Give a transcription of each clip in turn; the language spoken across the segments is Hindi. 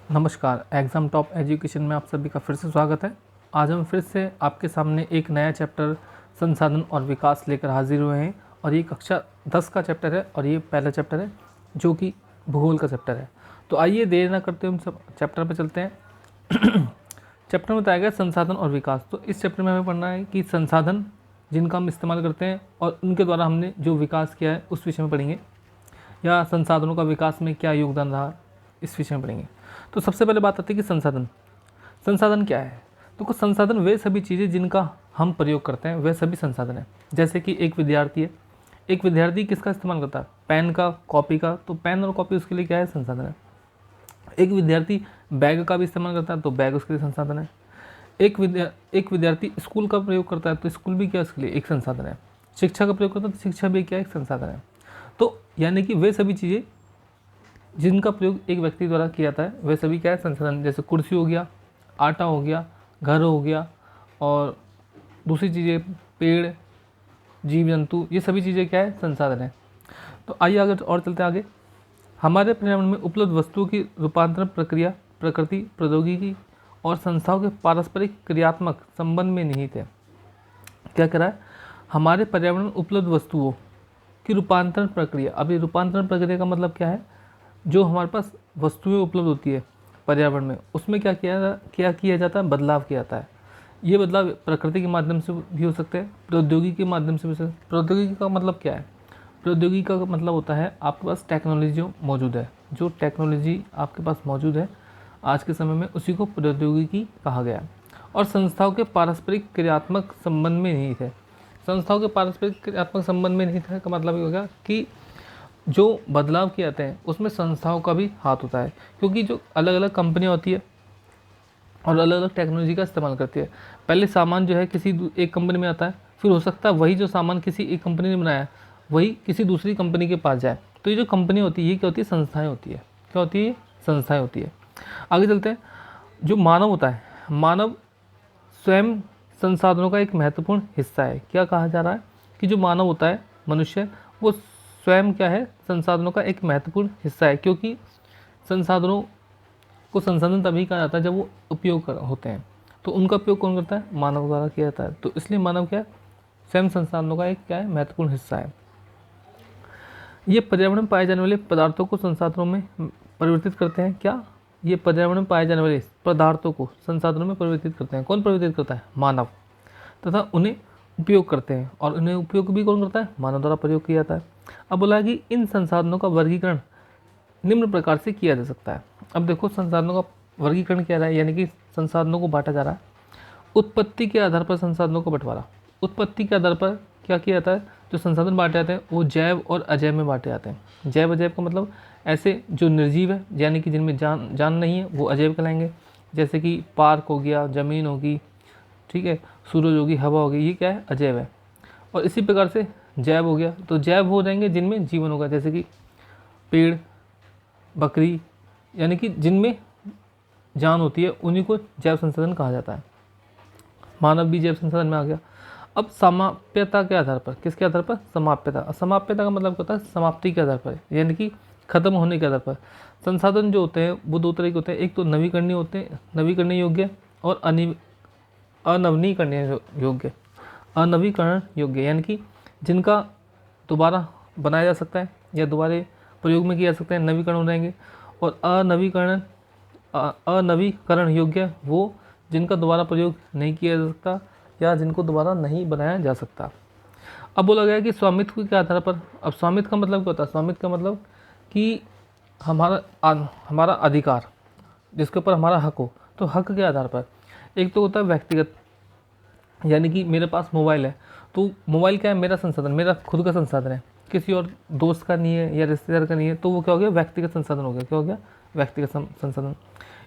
नमस्कार, एग्ज़ाम टॉप एजुकेशन में आप सभी का फिर से स्वागत है। आज हम फिर से आपके सामने एक नया चैप्टर संसाधन और विकास लेकर हाजिर हुए हैं और ये कक्षा 10 का चैप्टर है और ये पहला चैप्टर है जो कि भूगोल का चैप्टर है। तो आइए देर ना करते हम सब चैप्टर पर चलते हैं। चैप्टर में बताया गया संसाधन और विकास। तो इस चैप्टर में हमें पढ़ना है कि संसाधन जिनका हम इस्तेमाल करते हैं और उनके द्वारा हमने जो विकास किया है उस विषय में पढ़ेंगे, या संसाधनों का विकास में क्या योगदान रहा इस विषय में पढ़ेंगे। तो सबसे पहले बात आती है कि संसाधन क्या है। तो कुछ संसाधन वे सभी चीज़ें जिनका हम प्रयोग करते हैं, वे सभी संसाधन हैं। जैसे कि एक विद्यार्थी है, एक विद्यार्थी किसका इस्तेमाल करता है? पेन का, कॉपी का। तो पेन और कॉपी उसके लिए क्या है? संसाधन है। एक विद्यार्थी बैग का भी इस्तेमाल करता है तो बैग उसके लिए संसाधन है। एक विद्यार्थी स्कूल का प्रयोग करता है तो स्कूल भी क्या उसके लिए एक संसाधन है। शिक्षा का प्रयोग करता है तो शिक्षा भी क्या एक संसाधन है। तो यानी कि वे सभी चीज़ें जिनका प्रयोग एक व्यक्ति द्वारा किया जाता है वे सभी क्या है? संसाधन। जैसे कुर्सी हो गया, आटा हो गया, घर हो गया, और दूसरी चीज़ें पेड़, जीव जंतु, ये सभी चीज़ें क्या है? संसाधन है। तो आइए आगे और चलते हैं आगे। हमारे पर्यावरण में उपलब्ध वस्तुओं की रूपांतरण प्रक्रिया प्रकृति, प्रौद्योगिकी और संस्थाओं के पारस्परिक क्रियात्मक संबंध में निहित है। क्या कह रहा है? हमारे पर्यावरण में उपलब्ध वस्तुओं की रूपांतरण प्रक्रिया। अभी रूपांतरण प्रक्रिया का मतलब क्या है? जो हमारे पास वस्तुएं उपलब्ध होती है पर्यावरण में, उसमें क्या किया जाता है? बदलाव किया जाता है। ये बदलाव प्रकृति के माध्यम से भी हो सकते हैं, प्रौद्योगिकी के माध्यम से भी हो सकते हैं। प्रौद्योगिकी का मतलब क्या है? प्रौद्योगिकी का मतलब होता है आपके पास टेक्नोलॉजी जो मौजूद है, जो टेक्नोलॉजी आपके पास मौजूद है आज के समय में, उसी को प्रौद्योगिकी कहा गया है। और संस्थाओं के पारस्परिक क्रियात्मक संबंध में निहित है। संस्थाओं के पारस्परिक क्रियात्मक संबंध में निहित है का मतलब ये हो गया कि जो बदलाव किए जाते हैं उसमें संस्थाओं का भी हाथ होता है, क्योंकि जो अलग अलग कंपनियां होती है और अलग अलग टेक्नोलॉजी का इस्तेमाल करती है। पहले सामान जो है किसी एक कंपनी में आता है, फिर हो सकता है वही जो सामान किसी एक कंपनी ने बनाया है वही किसी दूसरी कंपनी के पास जाए। तो ये जो कंपनी होती है ये क्या होती है? संस्थाएं होती है। क्या होती है? संस्थाएं होती है। आगे चलते हैं। जो मानव होता है, मानव स्वयं संसाधनों का एक महत्वपूर्ण हिस्सा है। क्या कहा जा रहा है? कि जो मानव होता है, मनुष्य, वो स्वयं क्या है? संसाधनों का एक महत्वपूर्ण हिस्सा है। क्योंकि संसाधनों को संसाधन तभी कहा जाता है जब वो होते हैं। तो उनका उपयोग कौन करता है? मानव द्वारा किया जाता है। तो इसलिए मानव क्या है? स्वयं संसाधनों का एक क्या है? महत्वपूर्ण हिस्सा है। ये पर्यावरण में पाए जाने वाले पदार्थों को संसाधनों में परिवर्तित करते हैं। क्या? ये पर्यावरण में पाए जाने वाले पदार्थों को संसाधनों में परिवर्तित करते हैं। कौन परिवर्तित करता है? मानव। तथा उन्हें उपयोग करते हैं, और उन्हें उपयोग भी कौन करता है? मानव द्वारा प्रयोग किया जाता है। अब बोला कि इन संसाधनों का वर्गीकरण निम्न प्रकार से किया जा सकता है। अब देखो, संसाधनों का वर्गीकरण किया जा रहा है, यानी कि संसाधनों को बांटा जा रहा है। उत्पत्ति के आधार पर संसाधनों को बंटवारा। उत्पत्ति के आधार पर क्या किया जाता है? जो संसाधन बांटे जाते हैं वो जैव और अजैव में बांटे जाते हैं। जैव अजैव का मतलब ऐसे जो निर्जीव है, यानी कि जिनमें जान नहीं है, वो अजैव कहलाएंगे। जैसे कि पार्क हो गया, ज़मीन होगी, ठीक है, सूरज होगी, हवा होगी, ये क्या है? अजैव है। और इसी प्रकार से जैव हो गया, तो जैव हो जाएंगे जिनमें जीवन होगा, जैसे कि पेड़, बकरी, यानी कि जिनमें जान होती है उन्हीं को जैव संसाधन कहा जाता है। मानव भी जैव संसाधन में आ गया। अब समाप्यता के आधार पर, किसके आधार पर? समाप्यता। समाप्यता का मतलब होता है समाप्ति के आधार पर, यानी कि खत्म होने के आधार पर। संसाधन जो होते हैं वो दो तरह के होते हैं। एक तो नवीकरणीय होते हैं, नवीकरणीय योग्य, और अनवीकरणीय योग्य। अनवीकरण योग्य यानी कि जिनका दोबारा बनाया जा सकता है या दोबारा प्रयोग में किया जा सकता है, नवीकरण हो जाएंगे। और अनवीकरण योग्य वो जिनका दोबारा प्रयोग नहीं किया जा सकता या जिनको दोबारा नहीं बनाया जा सकता। अब बोला गया कि स्वामित्व के आधार पर। अब स्वामित्व का मतलब क्या होता है? स्वामित्व का मतलब कि हमारा अधिकार, जिसके ऊपर हमारा हक हो। तो हक के आधार पर एक तो होता है व्यक्तिगत, यानी कि मेरे पास मोबाइल है तो मोबाइल क्या है? मेरा संसाधन, मेरा खुद का संसाधन है, किसी और दोस्त का नहीं है या रिश्तेदार का नहीं है, तो वो क्या हो गया? व्यक्तिगत संसाधन हो गया। क्या हो गया? व्यक्तिगत संसाधन।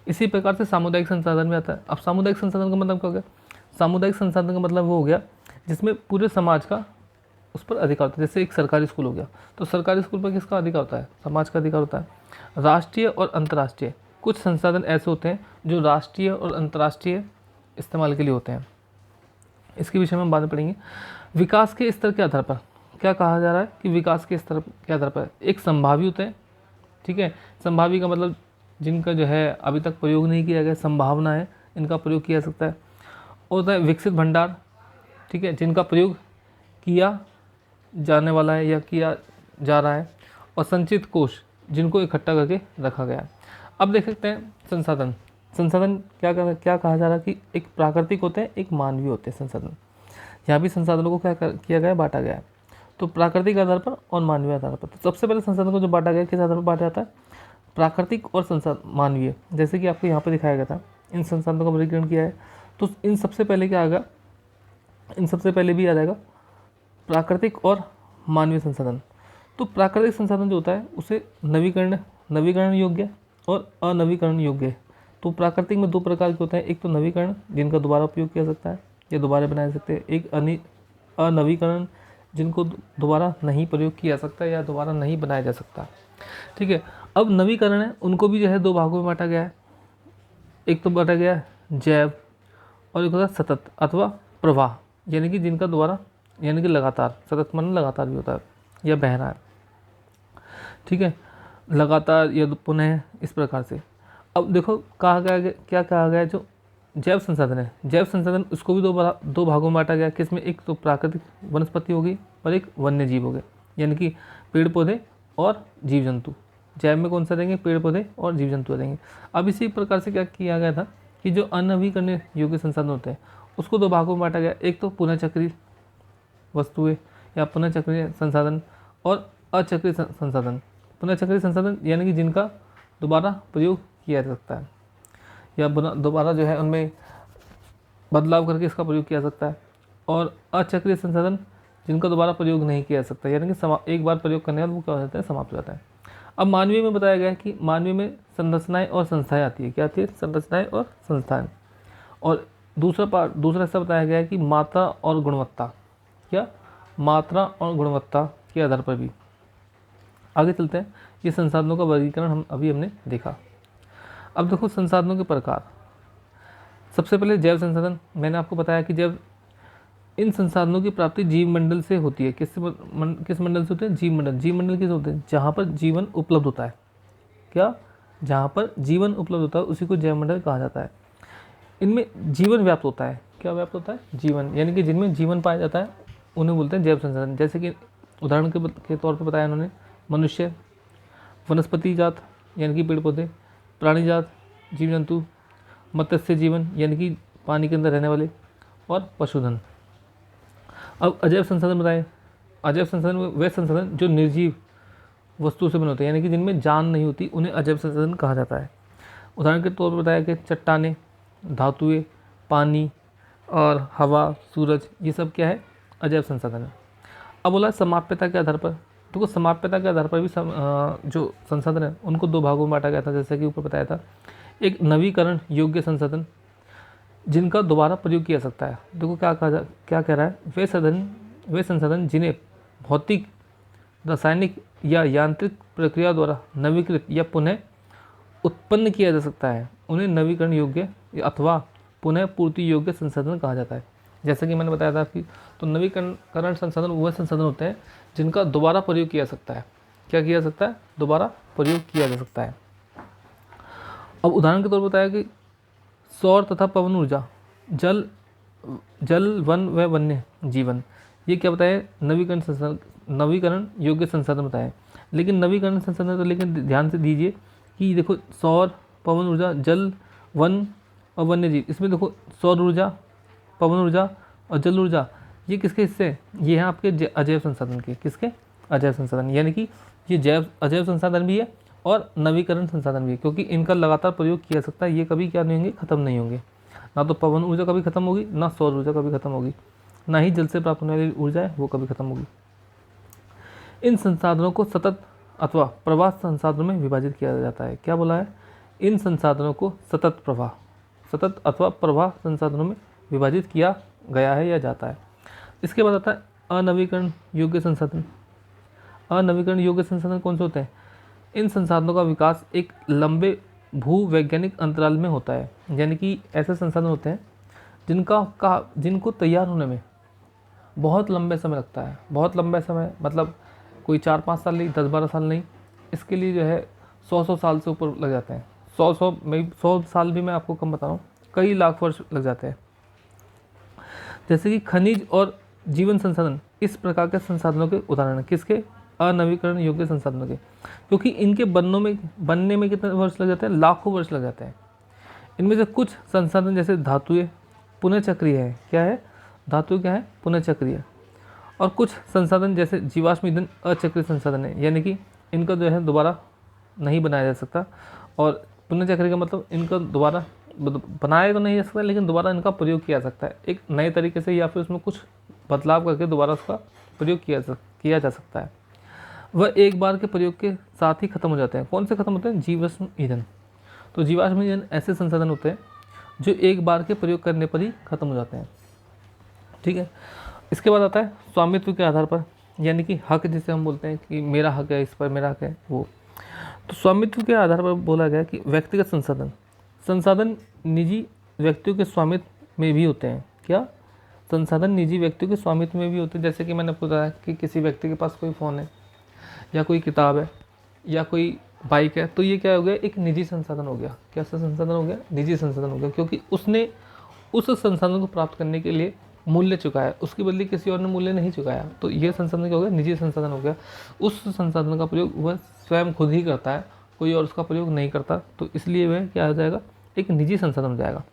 इसी प्रकार से सामुदायिक संसाधन में आता है। अब सामुदायिक संसाधन का मतलब क्या हो गया? सामुदायिक संसाधन का मतलब वो हो गया जिसमें पूरे समाज का उस पर अधिकार होता है। जैसे एक सरकारी स्कूल हो गया, तो सरकारी स्कूल पर किसका अधिकार होता है? समाज का अधिकार होता है। राष्ट्रीय और अंतर्राष्ट्रीय, कुछ संसाधन ऐसे होते हैं जो राष्ट्रीय और अंतर्राष्ट्रीय इस्तेमाल के लिए होते हैं। इसके विषय में हम बाद में पढ़ेंगे। विकास के स्तर के आधार पर क्या कहा जा रहा है? कि विकास के स्तर के आधार पर एक संभावी होते हैं, ठीक है। संभावी का मतलब जिनका जो है अभी तक प्रयोग नहीं किया गया, संभावना है, इनका प्रयोग किया जा सकता है। और होता है विकसित भंडार, ठीक है, जिनका प्रयोग किया जाने वाला है या किया जा रहा है। और संचित कोष, जिनको इकट्ठा करके रखा गया है। अब देख सकते हैं संसाधन। संसाधन क्या कहा जा रहा है कि एक प्राकृतिक होते हैं, एक मानवीय होते हैं संसाधन। यहाँ भी संसाधनों को किया गया है, बांटा गया है। तो प्राकृतिक आधार पर और मानवीय आधार पर। तो सबसे पहले संसाधन को जो बांटा गया, किस आधार पर बांटा जाता है? प्राकृतिक और मानवीय। जैसे कि आपको यहाँ पर दिखाया गया था, इन संसाधनों का वर्गीकरण किया है। तो इन सबसे पहले क्या आएगा? इन सबसे पहले भी आ जाएगा प्राकृतिक और मानवीय संसाधन। तो प्राकृतिक संसाधन जो होता है उसे नवीकरण योग्य और अनवीकरण योग्य। तो प्राकृतिक में दो प्रकार के होते हैं, एक तो नवीकरण जिनका दोबारा उपयोग किया जा सकता है या दोबारा बनाए जा सकते हैं, एक अनवीकरण जिनको दोबारा नहीं प्रयोग किया जा सकता या दोबारा नहीं बनाया जा सकता, ठीक है। अब नवीकरण है, उनको भी जो है दो भागों में बांटा गया है। एक तो बांटा गया है जैव और एक होता है सतत अथवा प्रवाह, यानी कि जिनका दोबारा, यानी कि लगातार, सतत मन लगातार भी होता है या बह रहा है, ठीक है, लगातार या पुनः, इस प्रकार से। अब देखो कहा गया, क्या कहा गया है, जो जैव संसाधन है, जैव संसाधन उसको भी दो भागों में बांटा गया। किसमें? एक तो प्राकृतिक वनस्पति होगी और एक वन्य जीव हो गए, यानी कि पेड़ पौधे और जीव जंतु। जैव में कौन सा रहेंगे? पेड़ पौधे और जीव जंतु रहेंगे। अब इसी प्रकार से क्या किया गया था कि जो अनवीकरणीय योग्य संसाधन होते हैं उसको दो भागों में बांटा गया। एक तो पुनःचक्रीय वस्तुएं या पुनःचक्रीय संसाधन और अचक्रीय संसाधन। पुनःचक्रीय संसाधन यानी कि जिनका दोबारा प्रयोग किया जा सकता है या दोबारा जो है उनमें बदलाव करके इसका प्रयोग किया जा सकता है। और अचक्रीय संसाधन जिनका दोबारा प्रयोग नहीं किया जा सकता, यानी कि एक बार प्रयोग करने के बाद वो क्या हो जाता है? समाप्त हो जाता है। अब मानवीय में बताया गया है कि मानवीय में संरचनाएं और संस्थाएं आती है। क्या आती है? संरचनाएं और संस्थाएं। और दूसरा हिस्सा बताया गया है कि मात्रा और गुणवत्ता, क्या मात्रा और गुणवत्ता के आधार पर भी। आगे चलते हैं, ये संसाधनों का वर्गीकरण हमने देखा। अब देखो संसाधनों के प्रकार। सबसे पहले जैव संसाधन, मैंने आपको बताया कि जैव, इन संसाधनों की प्राप्ति जीव मंडल से होती है। किस मंडल से होते हैं? जीव मंडल। जीव मंडल किस होते हैं? जहाँ पर जीवन उपलब्ध होता है। क्या? जहाँ पर जीवन उपलब्ध होता है उसी को जैव मंडल कहा जाता है। इनमें जीवन व्याप्त होता है। क्या व्याप्त होता है? जीवन, यानी कि जिनमें जीवन पाया जाता है उन्हें बोलते हैं जैव संसाधन। जैसे कि उदाहरण के तौर पर बताया उन्होंने, मनुष्य, वनस्पति जात यानी कि पेड़ पौधे, प्राणी जात, जीव जंतु, मत्स्य जीवन यानी कि पानी के अंदर रहने वाले, और पशुधन। अब अजैव संसाधन बताएं। अजैव संसाधन वे संसाधन जो निर्जीव वस्तु से बने होते हैं, यानी कि जिनमें जान नहीं होती, उन्हें अजैव संसाधन कहा जाता है। उदाहरण के तौर पर बताया कि चट्टानें, धातुएं, पानी और हवा, सूरज, ये सब क्या है? अजैव संसाधन है। अब बोला समाप्यता के आधार पर। तो समाप्यता के आधार पर भी जो संसाधन है उनको दो भागों में बांटा गया था, जैसे कि ऊपर बताया था। एक नवीकरण योग्य संसाधन जिनका दोबारा प्रयोग किया जा सकता है। देखो क्या कह रहा है, वे संसाधन जिन्हें भौतिक, रासायनिक या यांत्रिक प्रक्रिया द्वारा नवीकृत या पुनः उत्पन्न किया जा सकता है, उन्हें नवीकरण योग्य अथवा पुनः पूर्ति योग्य संसाधन कहा जाता है। जैसा कि मैंने बताया था कि तो नवीकरण संसाधन वह संसाधन होते हैं जिनका दोबारा प्रयोग किया जा सकता है। क्या किया जा सकता है? दोबारा प्रयोग किया जा सकता है। अब उदाहरण के तौर पर बताया कि सौर तथा पवन ऊर्जा, जल वन व वन्य जीवन, ये क्या बताया? नवीकरण योग्य संसाधन बताए। लेकिन नवीकरण संसाधन तो, लेकिन ध्यान से दीजिए कि देखो सौर, पवन ऊर्जा, जल, वन और वन्य जीव, इसमें देखो सौर ऊर्जा, पवन ऊर्जा और जल ऊर्जा, ये किसके हिस्से? ये हैं आपके अजैव संसाधन के। किसके? अजैव संसाधन, यानी कि ये अजैव संसाधन भी है और नवीकरण संसाधन भी है, क्योंकि इनका लगातार प्रयोग किया जा सकता है। ये कभी क्या नहीं होंगे? खत्म नहीं होंगे। ना तो पवन ऊर्जा कभी खत्म होगी, ना सौर ऊर्जा कभी खत्म होगी, ना ही जल से प्राप्त होने वाली ऊर्जा है वो कभी खत्म होगी। इन संसाधनों को सतत अथवा प्रवाह संसाधनों में विभाजित किया जाता है। क्या बोला है? इन संसाधनों को सतत अथवा प्रवाह संसाधनों में विभाजित किया गया है या जाता है। इसके बाद आता है अनवीकरण योग्य संसाधन। अनवीकरण योग्य संसाधन कौन से होते हैं? इन संसाधनों का विकास एक लंबे भूवैज्ञानिक अंतराल में होता है, यानी कि ऐसे संसाधन होते हैं जिनको तैयार होने में बहुत लंबे समय लगता है। बहुत लंबे समय मतलब कोई 4-5 साल नहीं, 10-12 साल नहीं, इसके लिए जो है 100 साल से ऊपर लग जाते हैं। 100 साल भी मैं आपको कम बता रहा हूँ, कई लाख वर्ष लग जाते हैं। जैसे कि खनिज और जीवन संसाधन इस प्रकार के संसाधनों के उदाहरण हैं। किसके? अनवीकरण योग्य संसाधनों के, क्योंकि इनके बनने में कितने वर्ष लग जाते हैं? लाखों वर्ष लग जाते हैं। इनमें से कुछ संसाधन जैसे धातुएं पुनः चक्रीय है। क्या है? धातु क्या है? पुनः चक्रीय। और कुछ संसाधन जैसे जीवाश्म ईंधन अचक्रीय संसाधन है, यानी कि इनका जो है दोबारा नहीं बनाया जा सकता। और पुनः चक्रीय का मतलब इनका दोबारा बनाया तो नहीं जा सकता, लेकिन दोबारा इनका प्रयोग किया जा सकता है एक नए तरीके से, या फिर उसमें कुछ बदलाव करके दोबारा उसका प्रयोग किया जा सकता है। वह एक बार के प्रयोग के साथ ही खत्म हो जाते हैं। कौन से खत्म होते हैं? जीवाश्म ईंधन। तो जीवाश्म ईंधन ऐसे संसाधन होते हैं जो एक बार के प्रयोग करने पर ही खत्म हो जाते हैं। ठीक है। इसके बाद आता है स्वामित्व के आधार पर, यानी कि हक, जिसे हम बोलते हैं कि मेरा हक है, इस पर मेरा हक है वो। तो स्वामित्व के आधार पर बोला गया कि व्यक्तिगत संसाधन निजी व्यक्तियों के स्वामित्व में भी होते हैं। क्या? संसाधन निजी व्यक्तियों के स्वामित्व में भी होते हैं। जैसे कि मैंने बताया कि किसी व्यक्ति के पास कोई फ़ोन है, या कोई किताब है, या कोई बाइक है, तो ये क्या हो गया? एक निजी संसाधन हो गया। कैसा संसाधन हो गया? निजी संसाधन हो गया, क्योंकि उसने उस संसाधन को प्राप्त करने के लिए मूल्य चुकाया, उसके बदले किसी और ने मूल्य नहीं चुकाया। तो ये संसाधन क्या हो गया? निजी संसाधन हो गया। उस संसाधन का प्रयोग वह स्वयं खुद ही करता है, कोई और उसका प्रयोग नहीं करता, तो इसलिए वह क्या हो जाएगा? एक निजी संसाधन हो जाएगा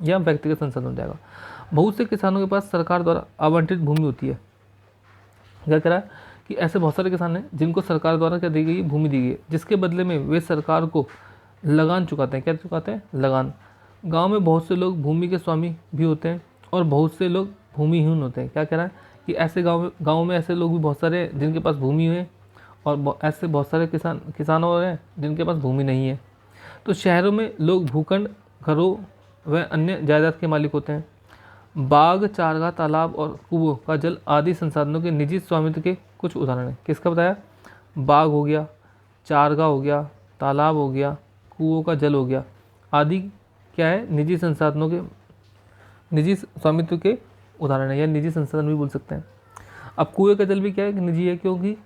या व्यक्तिगत संसाधन हो जाएगा। बहुत से किसानों के पास सरकार द्वारा आवंटित भूमि होती है। क्या कह रहा है कि ऐसे बहुत सारे किसान हैं जिनको सरकार द्वारा क्या दी गई? भूमि दी गई है, जिसके बदले में वे सरकार को लगान चुकाते हैं। क्या चुकाते हैं? लगान। गांव में बहुत से लोग भूमि के स्वामी भी होते हैं और बहुत से लोग भूमिहीन होते हैं। क्या कह रहा है कि ऐसे गाँव में ऐसे लोग भी बहुत सारे हैं जिनके पास भूमि है, और ऐसे बहुत सारे किसान और हैं जिनके पास भूमि नहीं है। तो शहरों में लोग भूखंड, घरों व अन्य जायदाद के मालिक होते हैं। बाग, चारगाह, तालाब और कुओं का जल आदि संसाधनों के निजी स्वामित्व के कुछ उदाहरण हैं। किसका बताया? बाग हो गया, चारगाह हो गया, तालाब हो गया, कुओं का जल हो गया, आदि क्या है? निजी संसाधनों के, निजी स्वामित्व के उदाहरण है, या निजी संसाधन भी बोल सकते हैं। अब कुएं का जल भी क्या है? निजी है, क्योंकि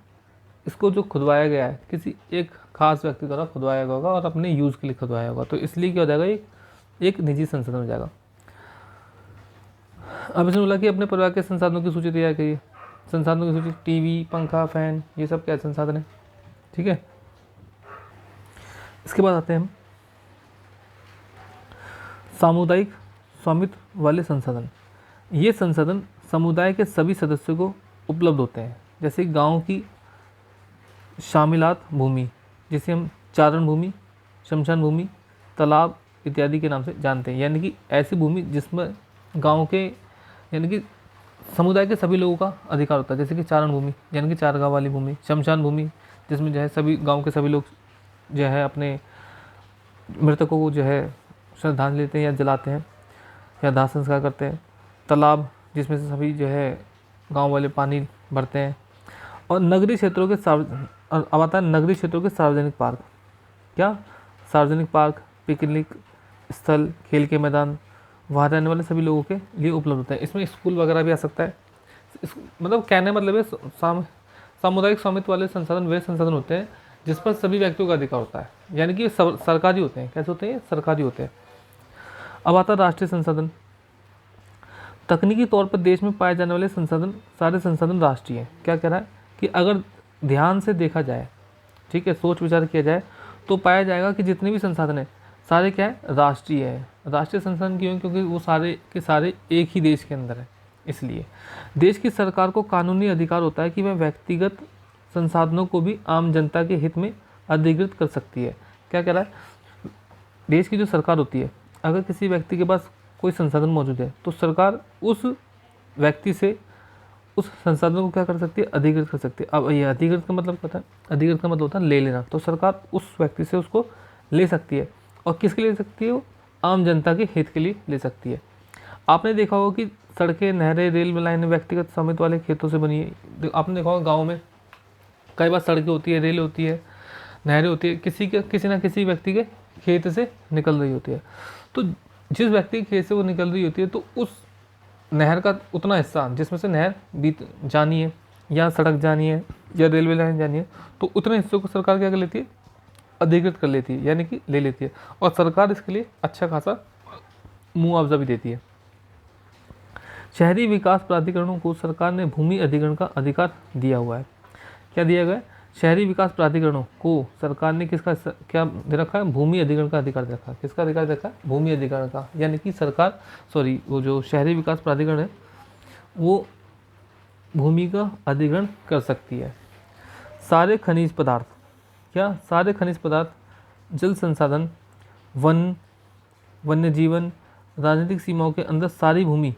इसको जो खुदवाया गया है किसी एक खास व्यक्ति द्वारा खुदवाया गया होगा और अपने यूज़ के लिए खुदवाया होगा, तो इसलिए क्या हो जाएगा? एक निजी संसाधन हो जाएगा। अब इसने बोला कि अपने परिवार के संसाधनों की सूची तैयार करिए। संसाधनों की सूची, टीवी, पंखा, फैन, ये सब क्या संसाधन है? ठीक है। इसके बाद आते हैं हम सामुदायिक स्वामित्व वाले संसाधन। ये संसाधन समुदाय के सभी सदस्यों को उपलब्ध होते हैं। जैसे गांव की शामिलात भूमि, जिसे हम चारण भूमि, शमशान भूमि, तालाब इत्यादि के नाम से जानते हैं, यानी कि ऐसी भूमि जिसमें गांव के, यानी कि समुदाय के सभी लोगों का अधिकार होता है। जैसे कि चारण भूमि यानी कि चारगाह वाली भूमि, शमशान भूमि जिसमें जो है सभी गांव के सभी लोग जो है अपने मृतकों को जो है श्रद्धांजलि देते हैं या जलाते हैं या दाह संस्कार करते हैं। तालाब जिसमें से सभी जो है गांव वाले पानी भरते हैं। और नगरीय क्षेत्रों के अब आता है नगरीय क्षेत्रों के सार्वजनिक पार्क। क्या? सार्वजनिक पार्क, पिकनिक स्थल, खेल के मैदान, वहाँ रहने वाले सभी लोगों के लिए उपलब्ध होता है। इसमें स्कूल वगैरह भी आ सकता है। मतलब कहने मतलब है सामुदायिक स्वामित्व वाले संसाधन वे संसाधन होते हैं जिस पर सभी व्यक्तियों का अधिकार होता है, यानी कि सरकारी होते हैं। कैसे होते हैं? सरकारी होते हैं। अब आता है राष्ट्रीय संसाधन। तकनीकी तौर पर देश में पाए जाने वाले संसाधन, सारे संसाधन राष्ट्रीय हैं। क्या कह रहा है कि अगर ध्यान से देखा जाए, ठीक है, सोच विचार किया जाए, तो पाया जाएगा कि जितने भी संसाधन हैं सारे क्या है? राष्ट्रीय है। राष्ट्रीय संसाधन क्यों? क्योंकि वो सारे के सारे एक ही देश के अंदर है। इसलिए देश की सरकार को कानूनी अधिकार होता है कि वह व्यक्तिगत संसाधनों को भी आम जनता के हित में अधिकृत कर सकती है। क्या कह रहा है? देश की जो सरकार होती है, अगर किसी व्यक्ति के पास कोई संसाधन मौजूद है तो सरकार उस व्यक्ति से उस संसाधन को क्या कर सकती है? अधिकृत कर सकती है। अब ये अधिकृत का मतलब क्या होता है? अधिकृत का मतलब होता है ले लेना। तो सरकार उस व्यक्ति से उसको ले सकती है, और किसके लिए ले सकती है? वो आम जनता के हित के लिए ले सकती है। आपने देखा होगा कि सड़कें, नहरें, रेलवे लाइनें व्यक्तिगत स्वामित्व वाले खेतों से बनी है। आपने देखा होगा गाँव में कई बार सड़कें होती है, रेल होती है, नहरें होती है, किसी ना किसी व्यक्ति के खेत से निकल रही होती है। तो जिस व्यक्ति के खेत से वो निकल रही होती है, तो उस नहर का उतना हिस्सा जिसमें से नहर बीत जानी है, या सड़क जानी है, या रेलवे लाइन जानी है, तो उतने हिस्सों को सरकार क्या कर लेती है? अधिकृत कर लेती है, यानी कि ले लेती है, और सरकार इसके लिए अच्छा खासा मुआवजा भी देती है। शहरी विकास प्राधिकरणों को सरकार ने भूमि अधिग्रहण का अधिकार दिया हुआ है। क्या दिया गया है? शहरी विकास प्राधिकरणों को सरकार ने किसका क्या दे रखा है? भूमि अधिग्रहण का अधिकार दे रखा है। किसका अधिकार दे रखा है? भूमि अधिग्रहण का, यानी कि सरकार वो जो शहरी विकास प्राधिकरण है वो भूमि का अधिग्रहण कर सकती है। सारे खनिज पदार्थ, क्या सारे खनिज पदार्थ, जल संसाधन, वन्य जीवन, राजनीतिक सीमाओं के अंदर सारी भूमि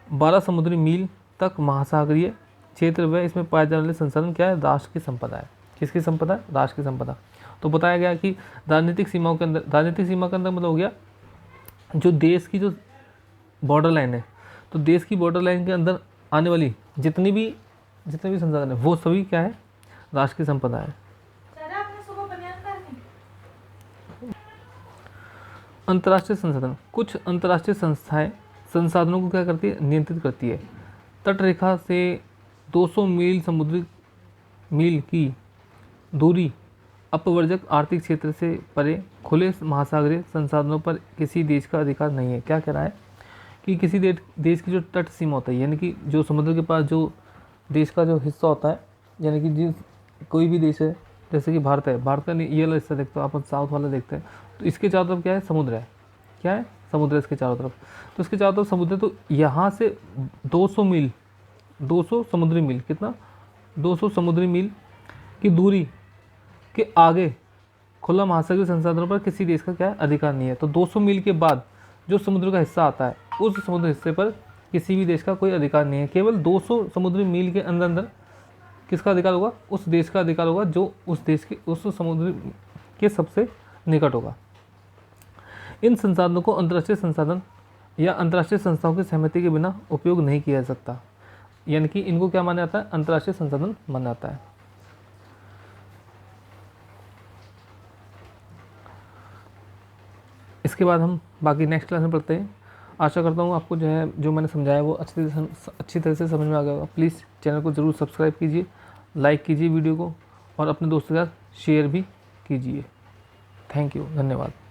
12 समुद्री मील तक महासागरीय क्षेत्र व इसमें पाए जाने वाले संसाधन क्या है? राष्ट्र की संपदा है। किसकी संपदा है? राष्ट्र की संपदा। तो बताया गया कि राजनीतिक सीमाओं के अंदर, राजनीतिक सीमा के अंदर मतलब हो गया जो देश की जो बॉर्डर लाइन है, तो देश की बॉर्डर लाइन के अंदर आने वाली जितने भी संसाधन है वो सभी क्या है? राष्ट्र की संपदा है। अंतर्राष्ट्रीय संसाधन, कुछ अंतर्राष्ट्रीय संस्थाएं संसाधनों को क्या करती है? नियंत्रित करती है। तट रेखा से 200 मील समुद्री मील की दूरी अपवर्जक आर्थिक क्षेत्र से परे खुले महासागरीय संसाधनों पर किसी देश का अधिकार नहीं है। क्या कह रहा है कि किसी देश की जो तट सीमा होता है, यानी कि जो समुद्र के पास जो देश का जो हिस्सा होता है, यानी कि जिस कोई भी देश है, जैसे कि भारत है, भारत का ये वाला हिस्सा देखते हो आप, साउथ वाला देखते हैं, तो इसके चारों तरफ क्या है? समुद्र है। क्या है? समुद्र है इसके चारों तरफ। तो इसके चारों तरफ समुद्र, तो यहाँ से 200 मील, 200 समुद्री मील, कितना? 200 समुद्री मील की दूरी के आगे खुला महासागरीय संसाधनों पर किसी देश का क्या है? अधिकार नहीं है। तो 200 मील के बाद जो समुद्र का हिस्सा आता है, उस समुद्र हिस्से पर किसी भी देश का कोई अधिकार नहीं है। केवल 200 समुद्री मील के अंदर किसका अधिकार होगा? उस देश का अधिकार होगा जो उस देश के उस समुद्र के सबसे निकट होगा। इन संसाधनों को अंतर्राष्ट्रीय संसाधन या अंतर्राष्ट्रीय संस्थाओं की सहमति के बिना उपयोग नहीं किया जा सकता, यानी कि इनको क्या माना जाता है? अंतर्राष्ट्रीय संसाधन माना जाता है। इसके बाद हम बाकी नेक्स्ट क्लास में पढ़ते हैं। आशा करता हूँ आपको जो है, जो मैंने समझाया वो अच्छी तरह से समझ में आ गया होगा। प्लीज़ चैनल को ज़रूर सब्सक्राइब कीजिए, लाइक कीजिए वीडियो को, और अपने दोस्तों के साथ शेयर भी कीजिए। थैंक यू, धन्यवाद।